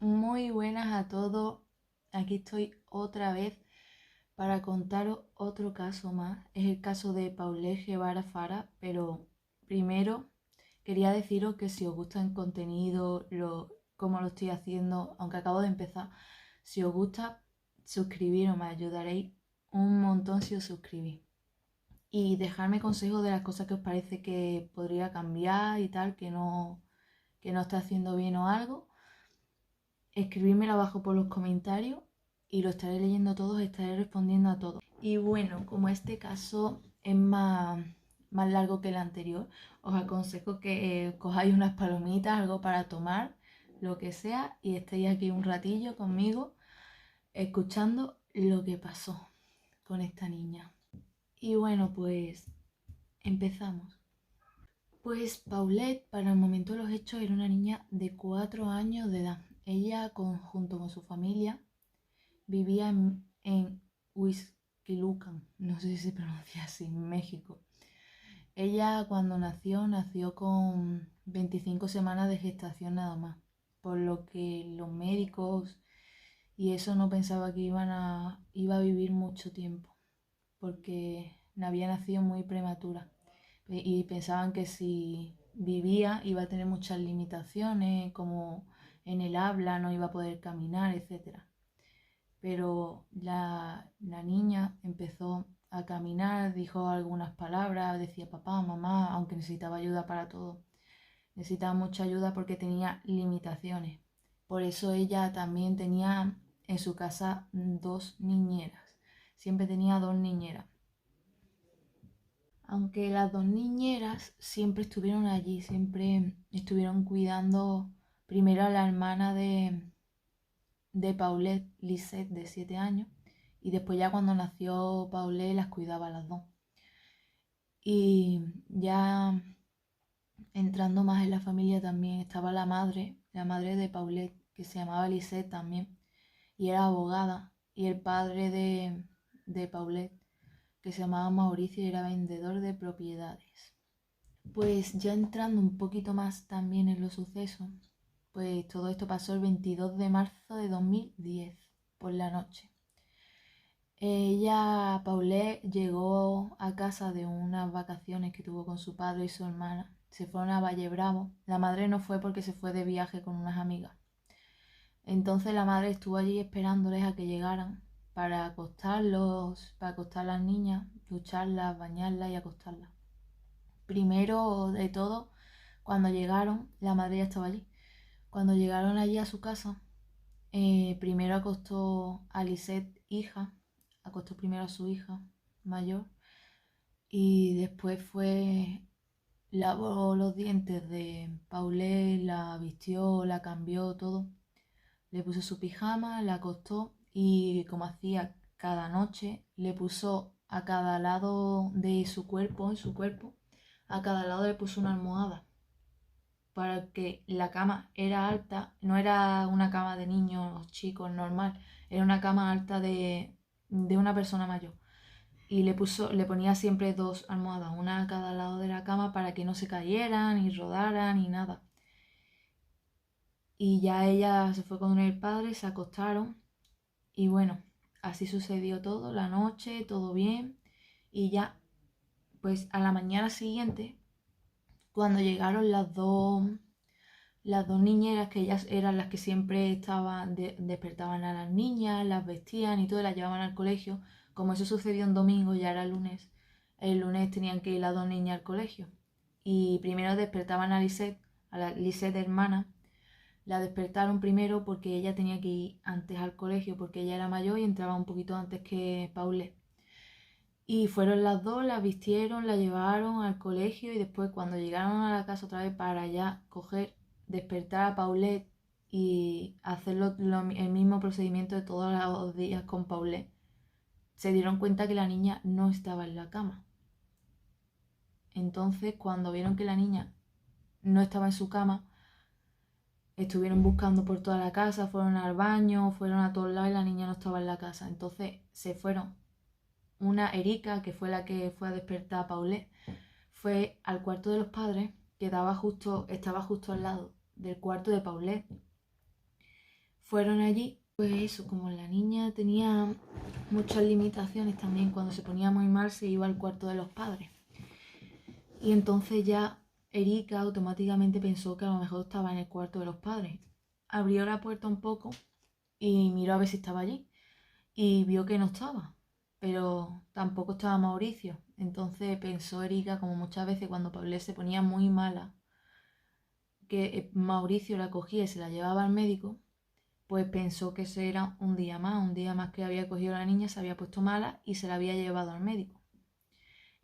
Muy buenas a todos. Aquí estoy otra vez para contaros otro caso más. Es el caso de Paulette Guevara Fara, pero primero quería deciros que si os gusta el contenido, cómo lo estoy haciendo, aunque acabo de empezar, si os gusta, suscribiros, me ayudaréis un montón si os suscribís. Y dejarme consejos de las cosas que os parece que podría cambiar y tal, que no está haciendo bien o algo. Escribírmelo abajo por los comentarios y lo estaré leyendo todos, estaré respondiendo a todos. Y bueno, como este caso es más largo que el anterior, os aconsejo que cojáis unas palomitas, algo para tomar, lo que sea, y estéis aquí un ratillo conmigo escuchando lo que pasó con esta niña. Y bueno, pues empezamos. Pues Paulette, para el momento de los hechos, era una niña de 4 años de edad. Ella, junto con su familia, vivía en Huixquilucan, no sé si se pronuncia así, en México. Ella, cuando nació con 25 semanas de gestación nada más, por lo que los médicos y eso no pensaba que iba a vivir mucho tiempo, porque había nacido muy prematura y pensaban que si vivía iba a tener muchas limitaciones, como en el habla, no iba a poder caminar, etcétera. Pero la niña empezó a caminar, dijo algunas palabras, decía papá, mamá, aunque necesitaba ayuda para todo. Necesitaba mucha ayuda porque tenía limitaciones. Por eso ella también tenía en su casa 2 niñeras. Siempre tenía 2 niñeras. Aunque las 2 niñeras siempre estuvieron allí, siempre estuvieron cuidando primero a la hermana de Paulette, Lisette, de 7 años, y después ya cuando nació Paulette las cuidaba a las dos. Y ya entrando más en la familia también estaba la madre de Paulette, que se llamaba Lisette también, y era abogada, y el padre de Paulette, que se llamaba Mauricio y era vendedor de propiedades. Pues ya entrando un poquito más también en los sucesos, pues todo esto pasó el 22 de marzo de 2010, por la noche. Ella, Paulette, llegó a casa de unas vacaciones que tuvo con su padre y su hermana. Se fueron a Valle Bravo. La madre no fue porque se fue de viaje con unas amigas. Entonces la madre estuvo allí esperándoles a que llegaran para acostarlos, para acostar a las niñas, ducharlas, bañarlas y acostarlas. Primero de todo, cuando llegaron, la madre ya estaba allí. Cuando llegaron allí a su casa, primero acostó a Lisette, hija, acostó primero a su hija mayor y después lavó los dientes de Paulette, la vistió, la cambió, todo. Le puso su pijama, la acostó y como hacía cada noche, le puso a cada lado de su cuerpo, en su cuerpo, a cada lado le puso una almohada para que la cama era alta, no era una cama de niños chicos normal, era una cama alta de una persona mayor. Y le ponía siempre 2 almohadas, una a cada lado de la cama para que no se cayeran, ni rodaran, ni nada. Y ya ella se fue con el padre, se acostaron y bueno, así sucedió todo, la noche, todo bien. Y ya, pues a la mañana siguiente, cuando llegaron las dos niñeras, que ellas eran las que siempre despertaban a las niñas, las vestían y todo, las llevaban al colegio. Como eso sucedió un domingo, ya era lunes, el lunes tenían que ir las 2 niñas al colegio. Y primero despertaban a la Lisette hermana, la despertaron primero porque ella tenía que ir antes al colegio, porque ella era mayor y entraba un poquito antes que Paulette. Y fueron las dos, la vistieron, la llevaron al colegio y después cuando llegaron a la casa otra vez para ya despertar a Paulette y hacer el mismo procedimiento de todos los días con Paulette, se dieron cuenta que la niña no estaba en la cama. Entonces, cuando vieron que la niña no estaba en su cama, estuvieron buscando por toda la casa, fueron al baño, fueron a todos lados y la niña no estaba en la casa. Entonces se fueron. Una Erika, que fue la que fue a despertar a Paulette, fue al cuarto de los padres, que estaba justo al lado del cuarto de Paulette. fueron allí. Pues eso, como la niña tenía muchas limitaciones también, cuando se ponía muy mal se iba al cuarto de los padres. Y entonces ya Erika automáticamente pensó que a lo mejor estaba en el cuarto de los padres. Abrió la puerta un poco y miró a ver si estaba allí. Y vio que no estaba, pero tampoco estaba Mauricio. Entonces pensó Erika, como muchas veces cuando Paulette se ponía muy mala, que Mauricio la cogía y se la llevaba al médico, pues pensó que ese era un día más que había cogido a la niña, se había puesto mala y se la había llevado al médico.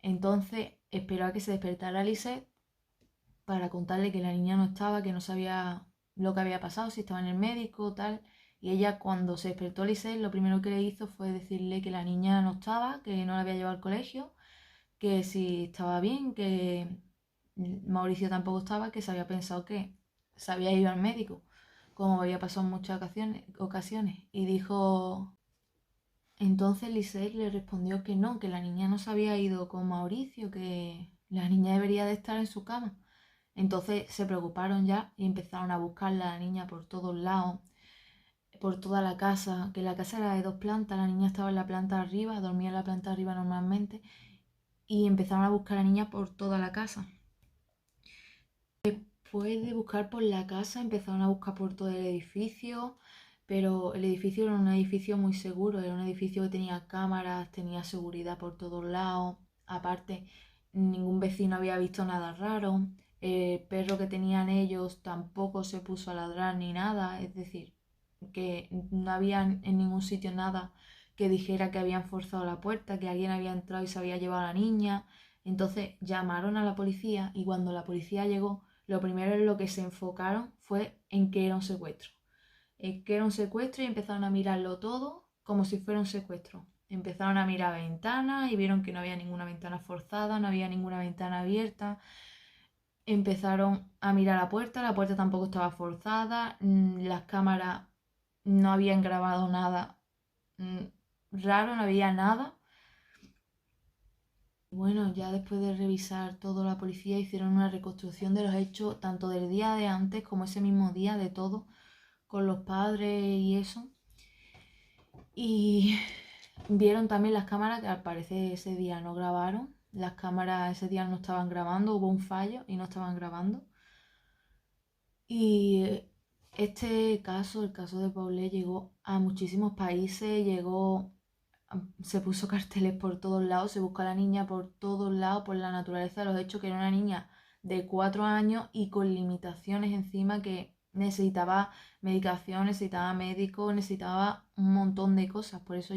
Entonces esperó a que se despertara Lisette para contarle que la niña no estaba, que no sabía lo que había pasado, si estaba en el médico, tal. Y ella, cuando se despertó Lisette, lo primero que le hizo fue decirle que la niña no estaba, que no la había llevado al colegio, que si estaba bien, que Mauricio tampoco estaba, que se había pensado que se había ido al médico, como había pasado en muchas ocasiones. Y dijo, entonces Lisette le respondió que no, que la niña no se había ido con Mauricio, que la niña debería de estar en su cama. Entonces se preocuparon ya y empezaron a buscarla a la niña por todos lados, por toda la casa, que la casa era de 2 plantas, la niña estaba en la planta arriba, dormía en la planta arriba normalmente, y empezaron a buscar a la niña por toda la casa. Después de buscar por la casa, empezaron a buscar por todo el edificio, pero el edificio era un edificio muy seguro, era un edificio que tenía cámaras, tenía seguridad por todos lados, aparte ningún vecino había visto nada raro, el perro que tenían ellos tampoco se puso a ladrar ni nada, es decir, que no había en ningún sitio nada que dijera que habían forzado la puerta, que alguien había entrado y se había llevado a la niña. Entonces llamaron a la policía y cuando la policía llegó, lo primero en lo que se enfocaron fue en que era un secuestro. Que era un secuestro y empezaron a mirarlo todo como si fuera un secuestro. Empezaron a mirar ventanas y vieron que no había ninguna ventana forzada, no había ninguna ventana abierta. Empezaron a mirar la puerta tampoco estaba forzada, las cámaras no habían grabado nada raro, no había nada. Bueno, ya después de revisar todo, la policía hicieron una reconstrucción de los hechos, tanto del día de antes como ese mismo día, de todo, con los padres y eso. Y vieron también las cámaras que al parecer ese día no grabaron. Las cámaras ese día no estaban grabando, hubo un fallo y no estaban grabando. Y este caso, el caso de Paulette, llegó a muchísimos países, se puso carteles por todos lados, se buscó a la niña por todos lados, por la naturaleza de los hechos, que era una niña de 4 años y con limitaciones encima, que necesitaba medicación, necesitaba médico, necesitaba un montón de cosas. Por eso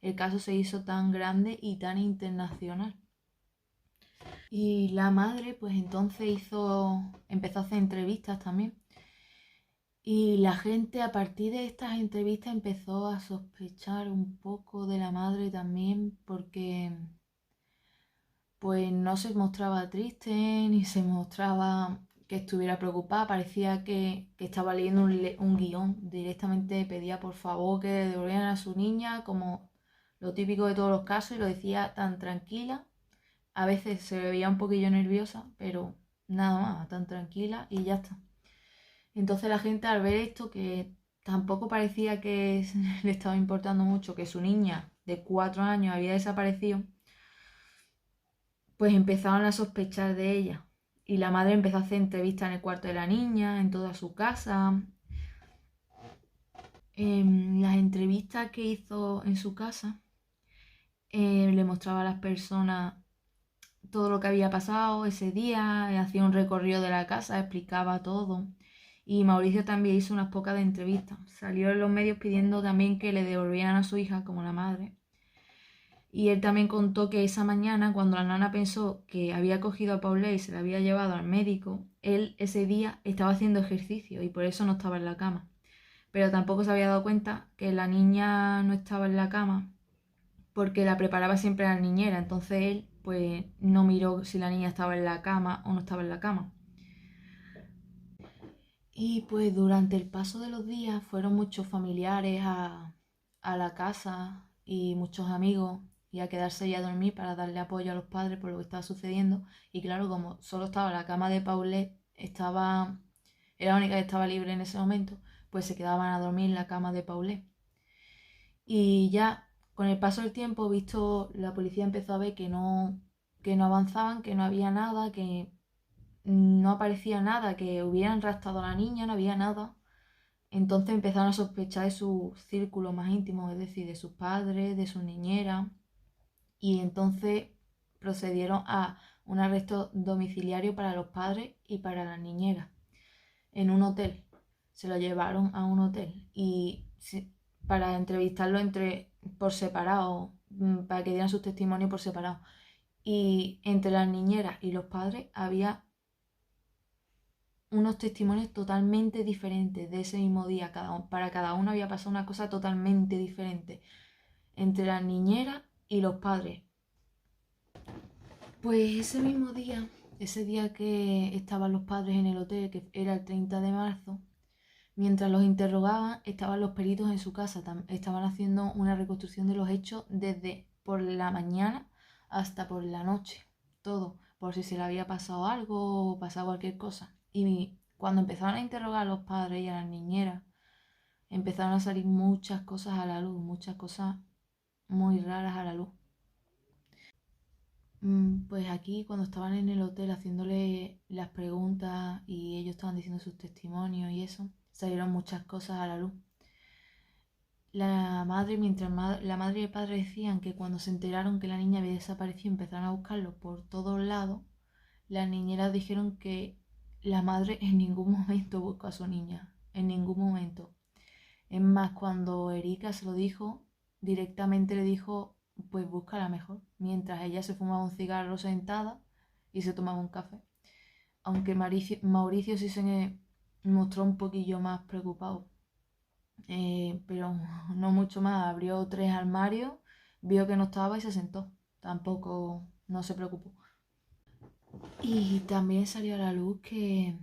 el caso se hizo tan grande y tan internacional. Y la madre, pues entonces empezó a hacer entrevistas también. Y la gente a partir de estas entrevistas empezó a sospechar un poco de la madre también, porque pues no se mostraba triste ni se mostraba que estuviera preocupada, parecía que estaba leyendo un guión, directamente pedía por favor que devolvieran a su niña, como lo típico de todos los casos, y lo decía tan tranquila. A veces se veía un poquillo nerviosa, pero nada más, tan tranquila y ya está. Entonces la gente, al ver esto, que tampoco parecía que le estaba importando mucho que su niña de 4 años había desaparecido, pues empezaron a sospechar de ella. Y la madre empezó a hacer entrevistas en el cuarto de la niña, en toda su casa. En las entrevistas que hizo en su casa, le mostraba a las personas todo lo que había pasado ese día, hacía un recorrido de la casa, explicaba todo. Y Mauricio también hizo unas pocas de entrevistas. Salió en los medios pidiendo también que le devolvieran a su hija como la madre. Y él también contó que esa mañana, cuando la nana pensó que había cogido a Paulette y se la había llevado al médico, él ese día estaba haciendo ejercicio y por eso no estaba en la cama. Pero tampoco se había dado cuenta que la niña no estaba en la cama porque la preparaba siempre la niñera. Entonces él pues no miró si la niña estaba en la cama o no estaba en la cama. Y pues durante el paso de los días fueron muchos familiares a la casa y muchos amigos y a quedarse ya a dormir para darle apoyo a los padres por lo que estaba sucediendo. Y claro, como solo estaba la cama de Paulette, era la única que estaba libre en ese momento, pues se quedaban a dormir en la cama de Paulette. Y ya con el paso del tiempo, visto, la policía empezó a ver que no avanzaban, que no había nada, que no aparecía nada, que hubieran raptado a la niña, no había nada. Entonces empezaron a sospechar de su círculo más íntimo, es decir, de sus padres, de su niñera. Y entonces procedieron a un arresto domiciliario para los padres y para la niñera en un hotel. Se lo llevaron a un hotel y para entrevistarlo por separado, para que dieran sus testimonios por separado. Y entre las niñeras y los padres había unos testimonios totalmente diferentes de ese mismo día. Para cada uno había pasado una cosa totalmente diferente entre las niñeras y los padres. Pues ese día que estaban los padres en el hotel, que era el 30 de marzo, mientras los interrogaban, estaban los peritos en su casa. Estaban haciendo una reconstrucción de los hechos desde por la mañana hasta por la noche. Todo, por si se le había pasado algo o pasado cualquier cosa. Y cuando empezaron a interrogar a los padres y a las niñeras, empezaron a salir muchas cosas a la luz, muchas cosas muy raras a la luz. Pues aquí, cuando estaban en el hotel haciéndole las preguntas y ellos estaban diciendo sus testimonios y eso, salieron muchas cosas a la luz. Mientras la madre y el padre decían que cuando se enteraron que la niña había desaparecido empezaron a buscarlo por todos lados, las niñeras dijeron que la madre en ningún momento buscó a su niña, en ningún momento. Es más, cuando Erika se lo dijo, directamente le dijo, pues búscala mejor, mientras ella se fumaba un cigarro sentada y se tomaba un café. Aunque Mauricio sí se mostró un poquillo más preocupado, pero no mucho más. Abrió 3 armarios, vio que no estaba y se sentó. Tampoco no se preocupó. Y también salió a la luz que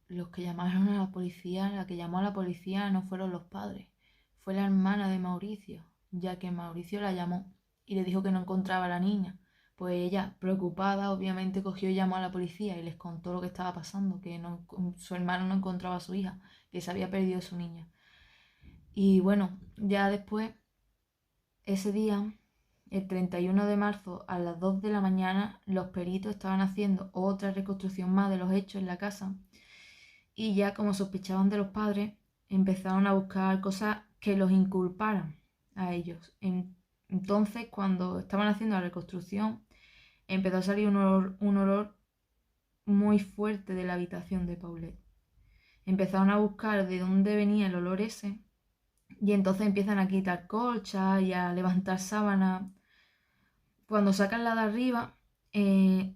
los que llamaron a la policía, la que llamó a la policía no fueron los padres, fue la hermana de Mauricio, ya que Mauricio la llamó y le dijo que no encontraba a la niña. Pues ella, preocupada, obviamente cogió y llamó a la policía y les contó lo que estaba pasando, que su hermano no encontraba a su hija, que se había perdido su niña. Y bueno, ya después, ese día, el 31 de marzo a las 2 de la mañana, los peritos estaban haciendo otra reconstrucción más de los hechos en la casa y ya como sospechaban de los padres, empezaron a buscar cosas que los inculparan a ellos. Entonces, cuando estaban haciendo la reconstrucción, empezó a salir un olor muy fuerte de la habitación de Paulette. Empezaron a buscar de dónde venía el olor ese y entonces empiezan a quitar colchas y a levantar sábanas. Cuando sacan la de arriba,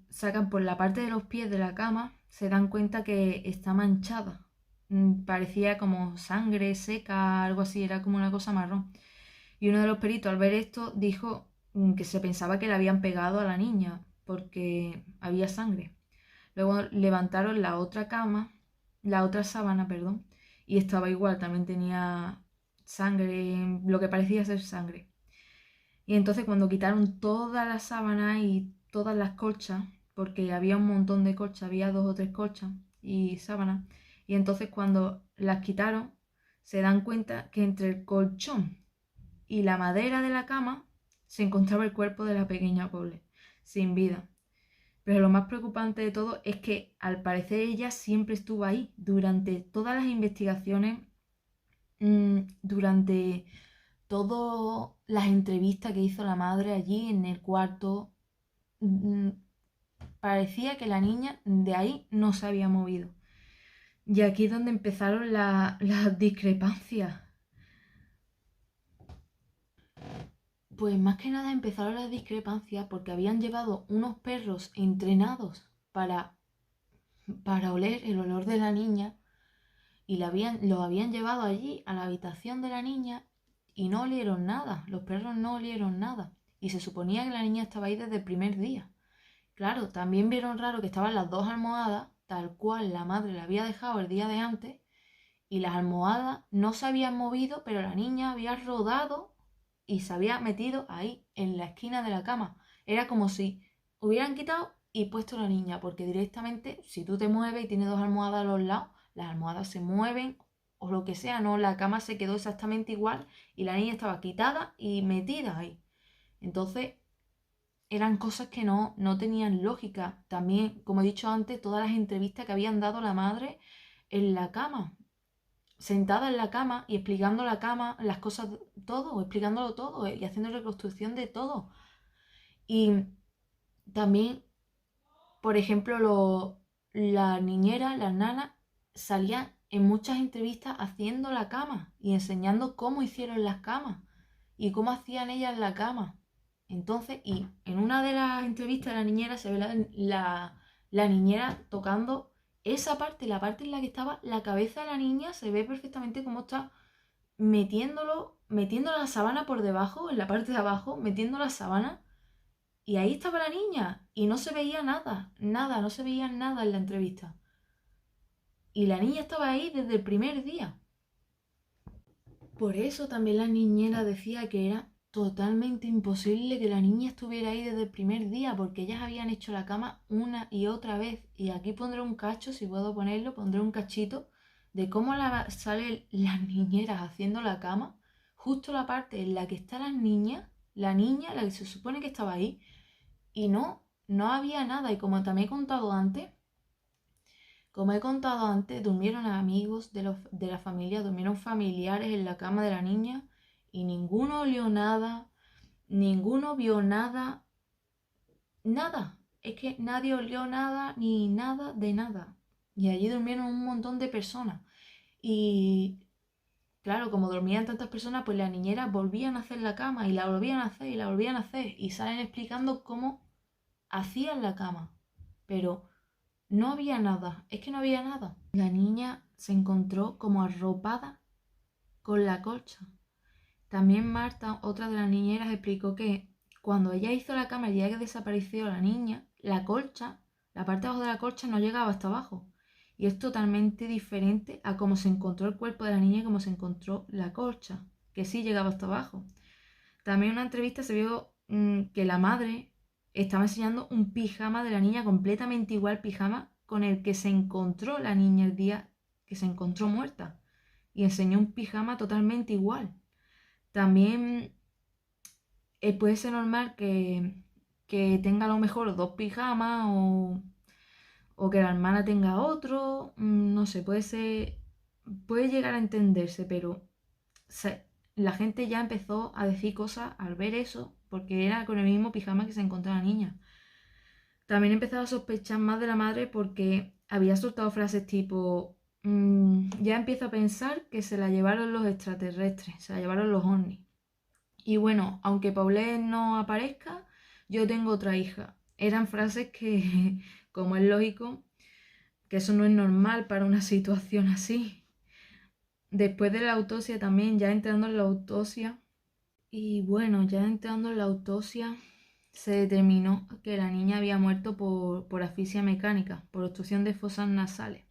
sacan por la parte de los pies de la cama, se dan cuenta que está manchada. Parecía como sangre seca, algo así, era como una cosa marrón. Y uno de los peritos al ver esto dijo que se pensaba que le habían pegado a la niña porque había sangre. Luego levantaron la otra cama, la otra sábana, perdón, y estaba igual, también tenía sangre, lo que parecía ser sangre. Y entonces cuando quitaron todas las sábanas y todas las colchas, porque había un montón de colchas, había 2 o 3 colchas y sábanas, y entonces cuando las quitaron, se dan cuenta que entre el colchón y la madera de la cama se encontraba el cuerpo de la pequeña Paulette, sin vida. Pero lo más preocupante de todo es que al parecer ella siempre estuvo ahí durante todas las investigaciones, durante todas las entrevistas que hizo la madre allí en el cuarto. Parecía que la niña de ahí no se había movido. Y aquí es donde empezaron las discrepancias. Pues más que nada empezaron las discrepancias porque habían llevado unos perros entrenados para oler el olor de la niña y lo habían llevado allí a la habitación de la niña y no olieron nada, los perros no olieron nada y se suponía que la niña estaba ahí desde el primer día. Claro, también vieron raro que estaban las 2 almohadas tal cual la madre la había dejado el día de antes y las almohadas no se habían movido, pero la niña había rodado y se había metido ahí, en la esquina de la cama. Era como si hubieran quitado y puesto la niña, porque directamente si tú te mueves y tienes 2 almohadas a los lados, las almohadas se mueven o lo que sea, no, la cama se quedó exactamente igual y la niña estaba quitada y metida ahí. Entonces, eran cosas que no tenían lógica. También, como he dicho antes, todas las entrevistas que habían dado la madre en la cama, sentada en la cama y explicando la cama, las cosas, todo, explicándolo todo y haciendo reconstrucción de todo. Y también, por ejemplo, la niñera, las nanas, salían en muchas entrevistas haciendo la cama y enseñando cómo hicieron las camas y cómo hacían ellas la cama. Entonces, y en una de las entrevistas de la niñera se ve la niñera tocando esa parte, la parte en la que estaba la cabeza de la niña, se ve perfectamente cómo está metiendo la sábana por debajo, en la parte de abajo, metiendo la sábana. Y ahí estaba la niña y no se veía nada, nada, no se veía nada en la entrevista. Y la niña estaba ahí desde el primer día. Por eso también la niñera decía que era totalmente imposible que la niña estuviera ahí desde el primer día, porque ellas habían hecho la cama una y otra vez. Y aquí pondré un cacho, si puedo ponerlo, pondré un cachito de cómo salen las niñeras haciendo la cama, justo la parte en la que está la niña, la que se supone que estaba ahí, y no había nada. Y como he contado antes, durmieron amigos de la familia, durmieron familiares en la cama de la niña y ninguno olió nada, ninguno vio nada, nada. Es que nadie olió nada ni nada de nada. Y allí durmieron un montón de personas. Y claro, como dormían tantas personas, pues las niñeras volvían a hacer la cama y la volvían a hacer y la volvían a hacer. Y salen explicando cómo hacían la cama. Pero no había nada, es que no había nada. La niña se encontró como arropada con la colcha. También Marta, otra de las niñeras, explicó que cuando ella hizo la cama el día que desapareció la niña, la colcha, la parte de abajo de la colcha no llegaba hasta abajo. Y es totalmente diferente a cómo se encontró el cuerpo de la niña y cómo se encontró la colcha, que sí llegaba hasta abajo. También en una entrevista se vio que la madre estaba enseñando un pijama de la niña completamente igual pijama con el que se encontró la niña el día que se encontró muerta. Y enseñó un pijama totalmente igual. También puede ser normal que tenga a lo mejor dos pijamas o que la hermana tenga otro. No sé, puede llegar a entenderse, pero la gente ya empezó a decir cosas al ver eso, porque era con el mismo pijama que se encontraba la niña. También empezaba a sospechar más de la madre porque había soltado frases tipo, ya empiezo a pensar que se la llevaron los extraterrestres, se la llevaron los ovnis. Y bueno, aunque Paulette no aparezca, yo tengo otra hija. Eran frases que, como es lógico, que eso no es normal para una situación así. Después de la autopsia también, ya entrando en la autopsia, y bueno, ya entrando en la autopsia, se determinó que la niña había muerto por asfixia mecánica, por obstrucción de fosas nasales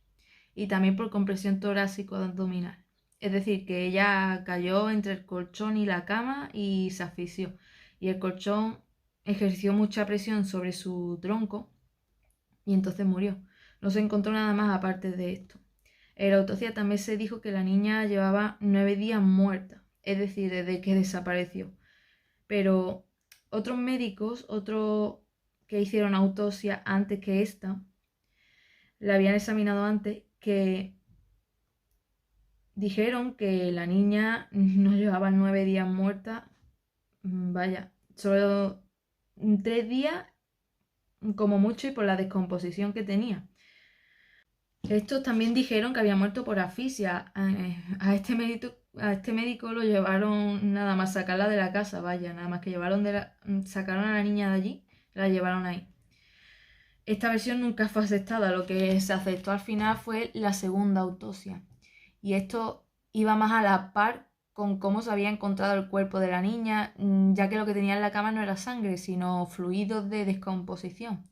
y también por compresión torácico-abdominal. Es decir, que ella cayó entre el colchón y la cama y se asfixió. Y el colchón ejerció mucha presión sobre su tronco y entonces murió. No se encontró nada más aparte de esto. En la autopsia también se dijo que la niña llevaba 9 días muerta, es decir, desde que desapareció. Pero otros que hicieron autopsia antes que esta, la habían examinado antes, que dijeron que la niña no llevaba 9 días muerta, vaya, solo 3 días como mucho y por la descomposición que tenía. Estos también dijeron que había muerto por asfixia. A este médico lo llevaron nada más sacarla de la casa, vaya, nada más que sacaron a la niña de allí, la llevaron ahí. Esta versión nunca fue aceptada, lo que se aceptó al final fue la segunda autopsia. Y esto iba más a la par con cómo se había encontrado el cuerpo de la niña, ya que lo que tenía en la cama no era sangre, sino fluidos de descomposición.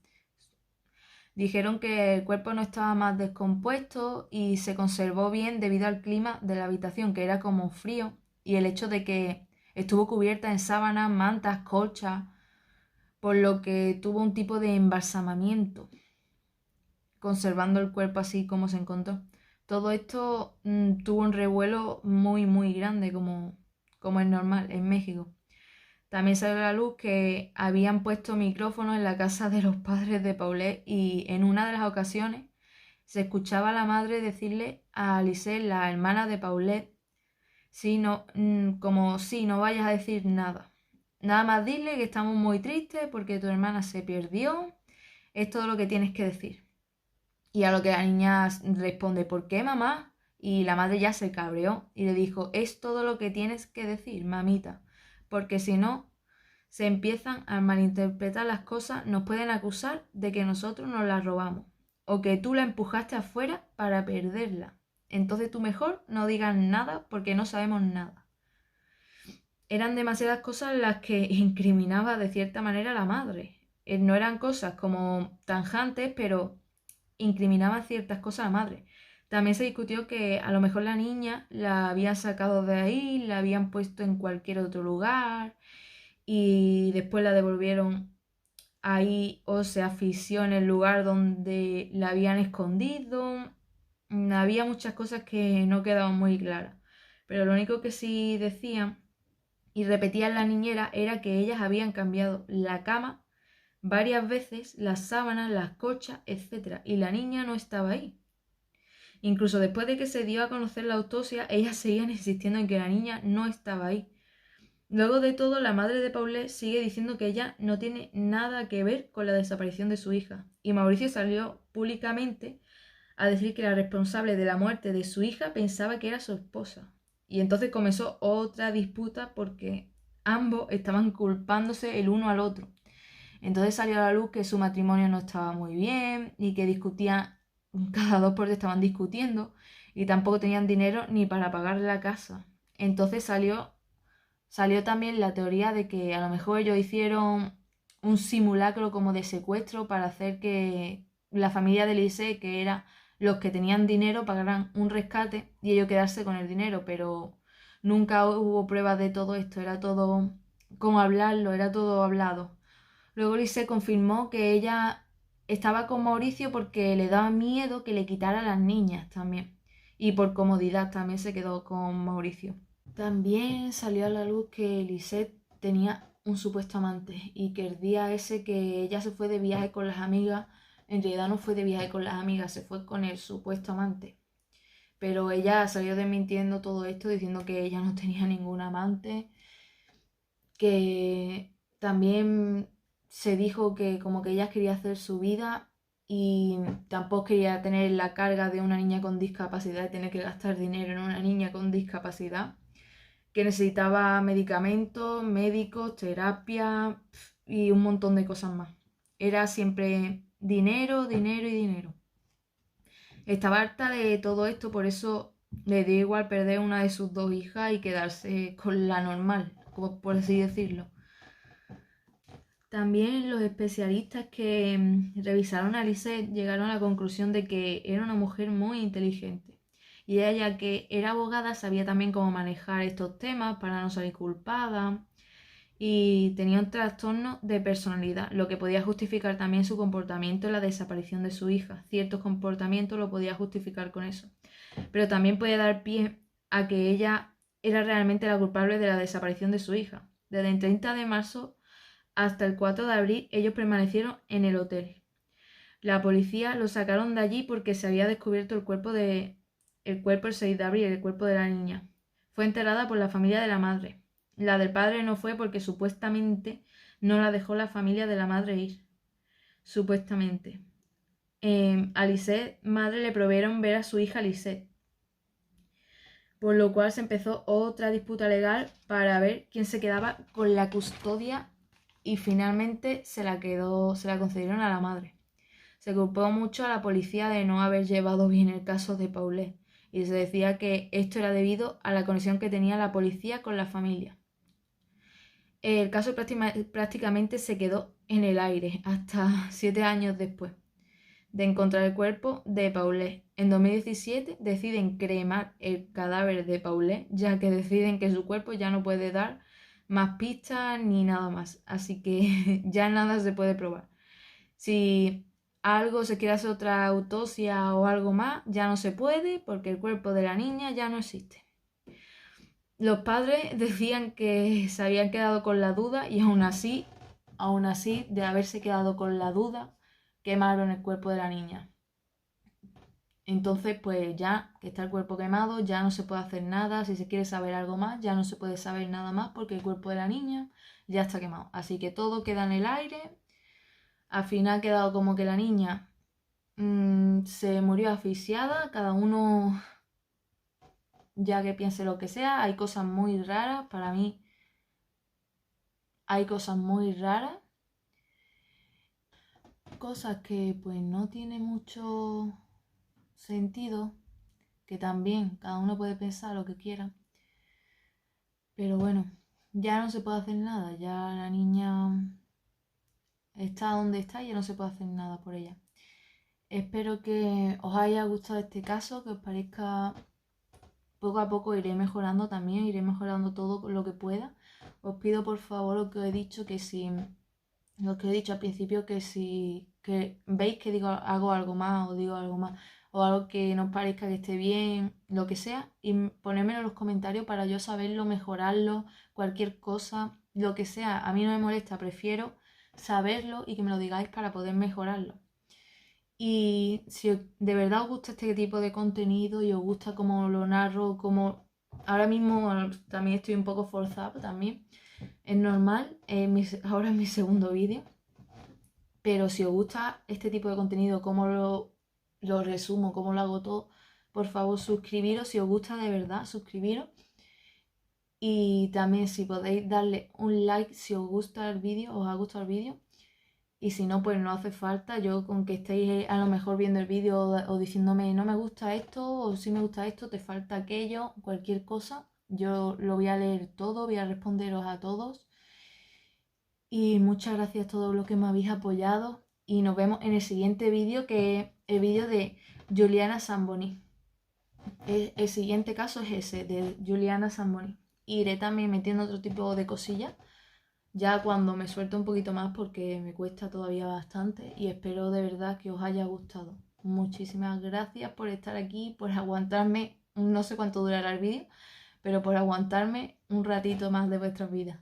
Dijeron que el cuerpo no estaba más descompuesto y se conservó bien debido al clima de la habitación, que era como frío, y el hecho de que estuvo cubierta en sábanas, mantas, colchas, por lo que tuvo un tipo de embalsamamiento, conservando el cuerpo así como se encontró. Todo esto tuvo un revuelo muy, muy grande, como es normal en México. También salió a la luz que habían puesto micrófonos en la casa de los padres de Paulette y en una de las ocasiones se escuchaba a la madre decirle a Alice, la hermana de Paulette, sí, no, como sí, no vayas a decir nada. Nada más dile que estamos muy tristes porque tu hermana se perdió. Es todo lo que tienes que decir. Y a lo que la niña responde, ¿por qué, mamá? Y la madre ya se cabreó y le dijo, es todo lo que tienes que decir, mamita, porque si no, se empiezan a malinterpretar las cosas, nos pueden acusar de que nosotros nos las robamos o que tú la empujaste afuera para perderla. Entonces tú mejor no digas nada porque no sabemos nada. Eran demasiadas cosas las que incriminaba de cierta manera a la madre. No eran cosas como tajantes, pero incriminaba ciertas cosas a la madre. También se discutió que a lo mejor la niña la habían sacado de ahí, la habían puesto en cualquier otro lugar y después la devolvieron ahí o se asfixió en el lugar donde la habían escondido. Había muchas cosas que no quedaban muy claras. Pero lo único que sí decían y repetían la niñera era que ellas habían cambiado la cama varias veces, las sábanas, las colchas, etc. Y la niña no estaba ahí. Incluso después de que se dio a conocer la autopsia, ellas seguían insistiendo en que la niña no estaba ahí. Luego de todo, la madre de Paulette sigue diciendo que ella no tiene nada que ver con la desaparición de su hija. Y Mauricio salió públicamente a decir que la responsable de la muerte de su hija pensaba que era su esposa. Y entonces comenzó otra disputa porque ambos estaban culpándose el uno al otro. Entonces salió a la luz que su matrimonio no estaba muy bien y que discutían, cada dos por tres estaban discutiendo y tampoco tenían dinero ni para pagar la casa. Entonces salió también la teoría de que a lo mejor ellos hicieron un simulacro como de secuestro para hacer que la familia de Elise, que era los que tenían dinero, pagaran un rescate y ellos quedarse con el dinero, pero nunca hubo pruebas de todo esto, era todo como hablarlo, era todo hablado. Luego Elise confirmó que ella estaba con Mauricio porque le daba miedo que le quitara a las niñas también. Y por comodidad también se quedó con Mauricio. También salió a la luz que Lisette tenía un supuesto amante y que el día ese que ella se fue de viaje con las amigas, en realidad no fue de viaje con las amigas, se fue con el supuesto amante. Pero ella salió desmintiendo todo esto diciendo que ella no tenía ningún amante, que también se dijo que como que ella quería hacer su vida y tampoco quería tener la carga de una niña con discapacidad y tener que gastar dinero en una niña con discapacidad, que necesitaba medicamentos, médicos, terapia y un montón de cosas más. Era siempre dinero, dinero y dinero. Estaba harta de todo esto, por eso le dio igual perder una de sus dos hijas y quedarse con la normal, como por así decirlo. También los especialistas que revisaron a Lisette llegaron a la conclusión de que era una mujer muy inteligente. Y ella, ya que era abogada, sabía también cómo manejar estos temas para no salir culpada. Y tenía un trastorno de personalidad, lo que podía justificar también su comportamiento en la desaparición de su hija. Ciertos comportamientos lo podía justificar con eso. Pero también puede dar pie a que ella era realmente la culpable de la desaparición de su hija. Desde el 30 de marzo hasta el 4 de abril ellos permanecieron en el hotel. La policía lo sacaron de allí porque se había descubierto el 6 de abril, el cuerpo de la niña. Fue enterrada por la familia de la madre. La del padre no fue porque supuestamente no la dejó la familia de la madre ir. Supuestamente. A Lisette, madre, le prohibieron ver a su hija Lisette. Por lo cual se empezó otra disputa legal para ver quién se quedaba con la custodia y finalmente se la concedieron a la madre. Se culpó mucho a la policía de no haber llevado bien el caso de Paulette y se decía que esto era debido a la conexión que tenía la policía con la familia. El caso prácticamente se quedó en el aire hasta 7 años después de encontrar el cuerpo de Paulette. En 2017 deciden cremar el cadáver de Paulette, ya que deciden que su cuerpo ya no puede dar más pistas ni nada más, así que ya nada se puede probar. Si algo, se quiere hacer otra autopsia o algo más, ya no se puede porque el cuerpo de la niña ya no existe. Los padres decían que se habían quedado con la duda y aún así, de haberse quedado con la duda, quemaron el cuerpo de la niña. Entonces, pues ya que está el cuerpo quemado, ya no se puede hacer nada. Si se quiere saber algo más, ya no se puede saber nada más porque el cuerpo de la niña ya está quemado. Así que todo queda en el aire. Al final ha quedado como que la niña se murió asfixiada. Cada uno ya que piense lo que sea. Hay cosas muy raras. Para mí hay cosas muy raras. Cosas que pues no tiene mucho sentido. Que también cada uno puede pensar lo que quiera. Pero bueno, ya no se puede hacer nada. Ya la niña está donde está y ya no se puede hacer nada por ella. Espero que os haya gustado este caso, que os parezca poco a poco iré mejorando también, iré mejorando todo lo que pueda. Os pido por favor lo que os he dicho, lo que he dicho al principio, que si que veis que hago algo más o digo algo más o algo que no os parezca que esté bien, lo que sea, y ponérmelo en los comentarios para yo saberlo, mejorarlo, cualquier cosa, lo que sea, a mí no me molesta, prefiero saberlo y que me lo digáis para poder mejorarlo. Y si de verdad os gusta este tipo de contenido y os gusta cómo lo narro, como ahora mismo también estoy un poco forzada también, es normal, ahora es mi segundo vídeo, pero si os gusta este tipo de contenido, cómo lo resumo, cómo lo hago todo, por favor suscribiros, si os gusta de verdad, suscribiros. Y también si podéis darle un like si os gusta el vídeo, os ha gustado el vídeo. Y si no, pues no hace falta. Yo con que estéis a lo mejor viendo el vídeo o diciéndome no me gusta esto o sí me gusta esto, te falta aquello, cualquier cosa, yo lo voy a leer todo, voy a responderos a todos. Y muchas gracias a todos los que me habéis apoyado. Y nos vemos en el siguiente vídeo, que es el vídeo de Juliana Samboni. El siguiente caso es ese, de Juliana Samboni. Iré también metiendo otro tipo de cosillas ya cuando me suelto un poquito más porque me cuesta todavía bastante y espero de verdad que os haya gustado. Muchísimas gracias por estar aquí, por aguantarme, no sé cuánto durará el vídeo, pero por aguantarme un ratito más de vuestras vidas.